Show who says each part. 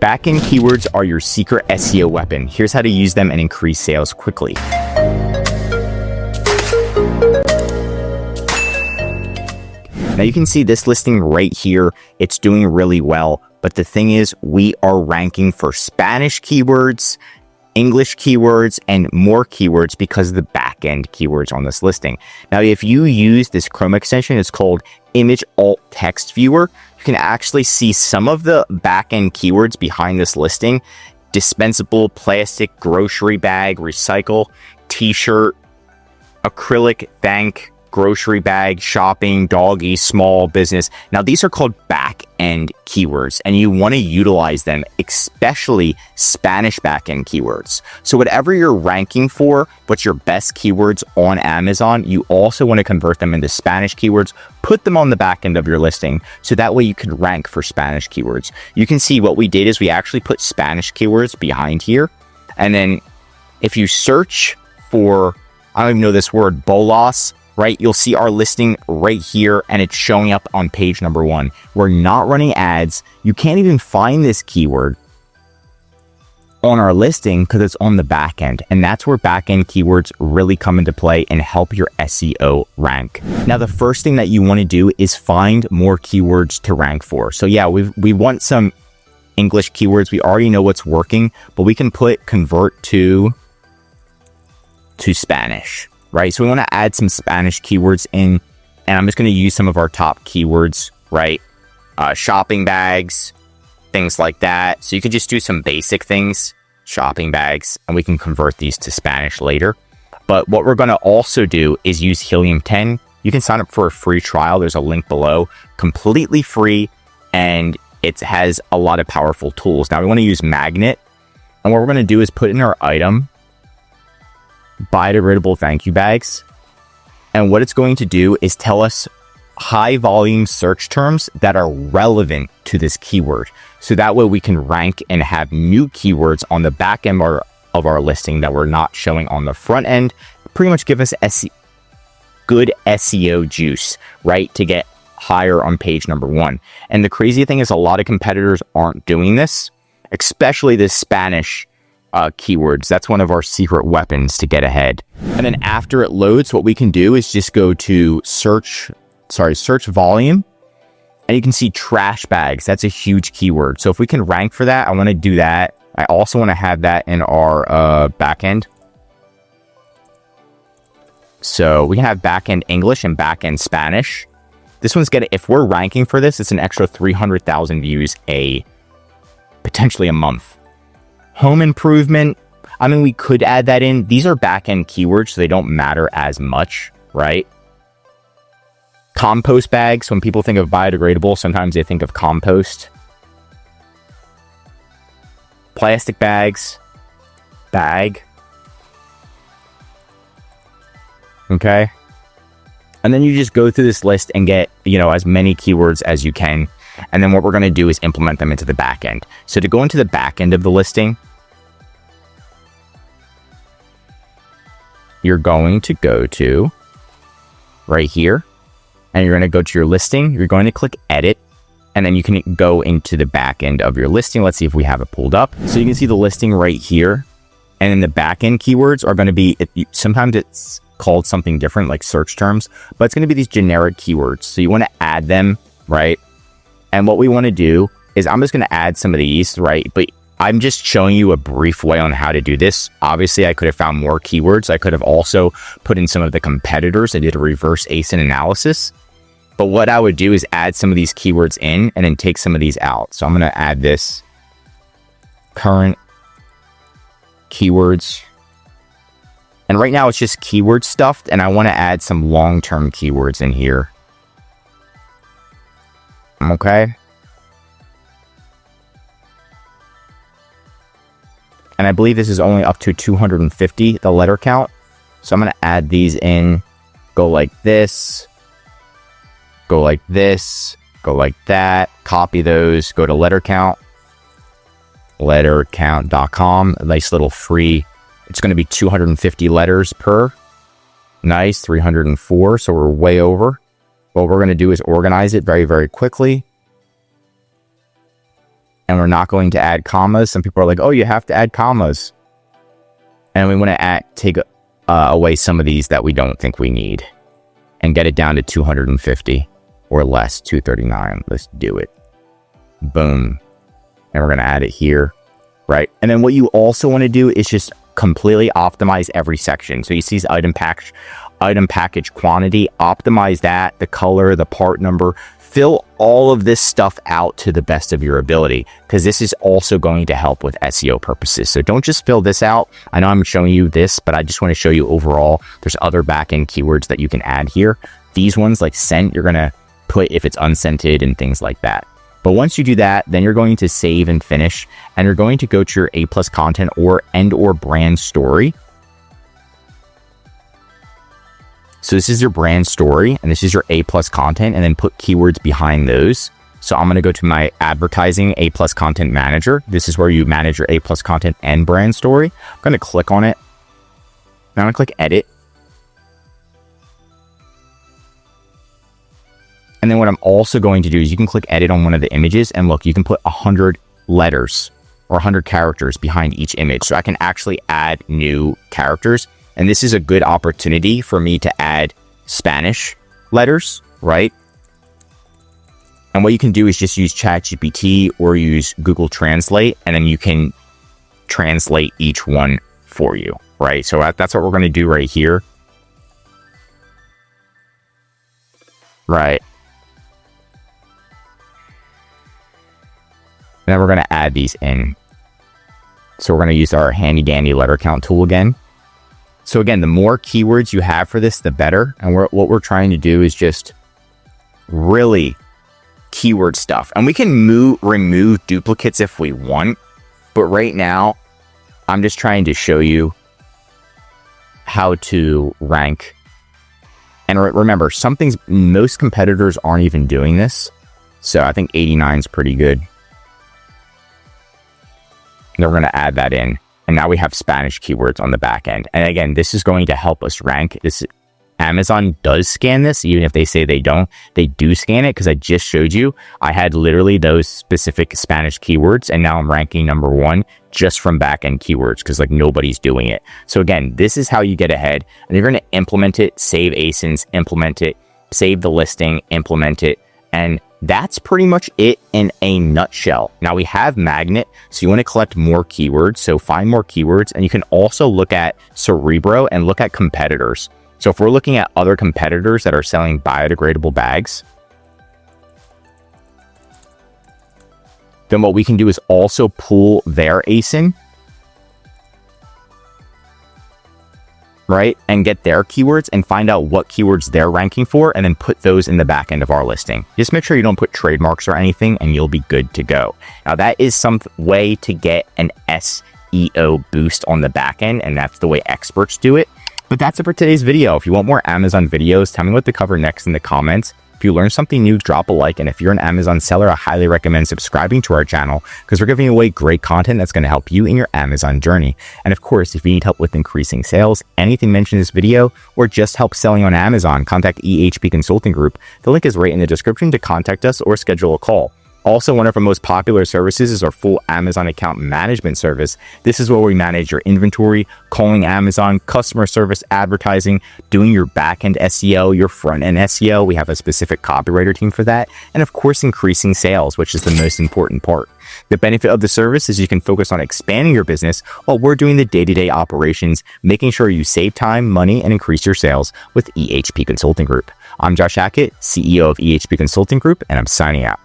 Speaker 1: Backend keywords are your secret SEO weapon. Here's how to use them and increase sales quickly. Now you can see this listing right here. It's doing really well. But the thing is, we are ranking for Spanish keywords, English keywords, and more keywords because of the backend keywords on this listing. Now, if you use this Chrome extension, it's called Image Alt Text Viewer. You can actually see some of the backend keywords behind this listing: dispensable, plastic, grocery bag, recycle, t-shirt, acrylic, bank, grocery bag, shopping, doggy, small business. Now, these are called back-end keywords, and you want to utilize them, especially Spanish back-end keywords. So whatever you're ranking for, what's your best keywords on Amazon, you also want to convert them into Spanish keywords, put them on the back end of your listing, so that way you can rank for Spanish keywords. You can see what we did is we actually put Spanish keywords behind here, and then if you search for, I don't even know this word, bolas, right? You'll see our listing right here, and it's showing up on page number 1. We're not running ads. You can't even find this keyword on our listing because it's on the back end. And that's where back end keywords really come into play and help your SEO rank. Now, the first thing that you want to do is find more keywords to rank for. So yeah, we want some English keywords. We already know what's working, but we can put convert to Spanish. Right? So we want to add some Spanish keywords in, and I'm just going to use some of our top keywords, right? Shopping bags, things like that. So you could just do some basic things, shopping bags, and we can convert these to Spanish later. But what we're going to also do is use Helium 10. You can sign up for a free trial. There's a link below, completely free, and it has a lot of powerful tools. Now we want to use Magnet, and what we're going to do is put in our item, biodegradable thank you bags, and what it's going to do is tell us high volume search terms that are relevant to this keyword, so that way we can rank and have new keywords on the back end of our listing that we're not showing on the front end. Pretty much give us good SEO juice, right, to get higher on page number 1. And the crazy thing is, a lot of competitors aren't doing this, especially the Spanish keywords. That's one of our secret weapons to get ahead. And then after it loads, what we can do is just go to search volume, and you can see trash bags. That's a huge keyword. So if we can rank for that, I want to do that. I also want to have that in our backend. So we can have backend English and backend Spanish. This one's if we're ranking for this, it's an extra 300,000 views potentially a month. Home improvement, I mean, we could add that in. These are back-end keywords, so they don't matter as much, right? Compost bags, when people think of biodegradable, sometimes they think of compost. Plastic bags, bag. Okay. And then you just go through this list and get, as many keywords as you can. And then what we're going to do is implement them into the back end. So to go into the back end of the listing, you're going to go to right here, and you're going to go to your listing. You're going to click edit, and then you can go into the back end of your listing. Let's see if we have it pulled up. So you can see the listing right here, and then the back end keywords are going to be, sometimes it's called something different like search terms, but it's going to be these generic keywords. So you want to add them, right? And what we want to do is, I'm just going to add some of these, right? But I'm just showing you a brief way on how to do this. Obviously, I could have found more keywords. I could have also put in some of the competitors and did a reverse ASIN analysis. But what I would do is add some of these keywords in and then take some of these out. So I'm going to add this current keywords. And right now it's just keyword stuffed, and I want to add some long-term keywords in here. Okay. And I believe this is only up to 250, the letter count. So I'm going to add these in, go like this, go like this, go like that, copy those, go to letter count, lettercount.com, a nice little free. It's going to be 250 letters per. Nice, 304, so we're way over. What we're going to do is organize it very, very quickly. And we're not going to add commas. Some people are like, oh, you have to add commas. And we want to take away some of these that we don't think we need and get it down to 250 or less, 239. Let's do it. Boom. And we're going to add it here, right? And then what you also want to do is just completely optimize every section. So you see item package quantity, optimize that, the color, the part number, fill all of this stuff out to the best of your ability, because this is also going to help with SEO purposes. So don't just fill this out. I know I'm showing you this, but I just want to show you overall, there's other backend keywords that you can add here. These ones like scent, you're going to put if it's unscented and things like that. But once you do that, then you're going to save and finish, and you're going to go to your A+ content or brand story. So this is your brand story, and this is your A+ content, and then put keywords behind those. So I'm going to go to my advertising A+ content manager. This is where you manage your A+ content and brand story. I'm going to click on it. Now I'm going to click edit. And then what I'm also going to do is you can click edit on one of the images, and look, you can put 100 letters or 100 characters behind each image. So I can actually add new characters. And this is a good opportunity for me to add Spanish letters, right? And what you can do is just use ChatGPT or use Google Translate, and then you can translate each one for you, right? So that's what we're going to do right here. Right. And then we're going to add these in. So we're going to use our handy dandy letter count tool again. So again, the more keywords you have for this, the better. And what we're trying to do is just really keyword stuff. And we can remove duplicates if we want. But right now, I'm just trying to show you how to rank. And remember, most competitors aren't even doing this. So I think 89 is pretty good. And we're going to add that in. And now we have Spanish keywords on the back end. And again, this is going to help us rank. Amazon does scan this, even if they say they don't. They do scan it, because I just showed you. I had literally those specific Spanish keywords, and now I'm ranking #1 just from back-end keywords, because like nobody's doing it. So again, this is how you get ahead. And you're going to implement it, save ASINs, implement it, save the listing, implement it, and that's pretty much it in a nutshell. Now we have Magnet, so you want to collect more keywords. So find more keywords, and you can also look at Cerebro and look at competitors. So if we're looking at other competitors that are selling biodegradable bags, then what we can do is also pull their ASIN, right? And get their keywords and find out what keywords they're ranking for, and then put those in the back end of our listing. Just make sure you don't put trademarks or anything, and you'll be good to go. Now that is some way to get an SEO boost on the back end, and that's the way experts do it. But that's it for today's video. If you want more Amazon videos, tell me what to cover next in the comments. If you learned something new, drop a like. And if you're an Amazon seller, I highly recommend subscribing to our channel, because we're giving away great content that's going to help you in your Amazon journey. And of course, if you need help with increasing sales, anything mentioned in this video, or just help selling on Amazon, contact EHP Consulting Group. The link is right in the description to contact us or schedule a call. Also, one of our most popular services is our full Amazon account management service. This is where we manage your inventory, calling Amazon, customer service, advertising, doing your back-end SEO, your front-end SEO. We have a specific copywriter team for that. And of course, increasing sales, which is the most important part. The benefit of the service is you can focus on expanding your business while we're doing the day-to-day operations, making sure you save time, money, and increase your sales with EHP Consulting Group. I'm Josh Hackett, CEO of EHP Consulting Group, and I'm signing out.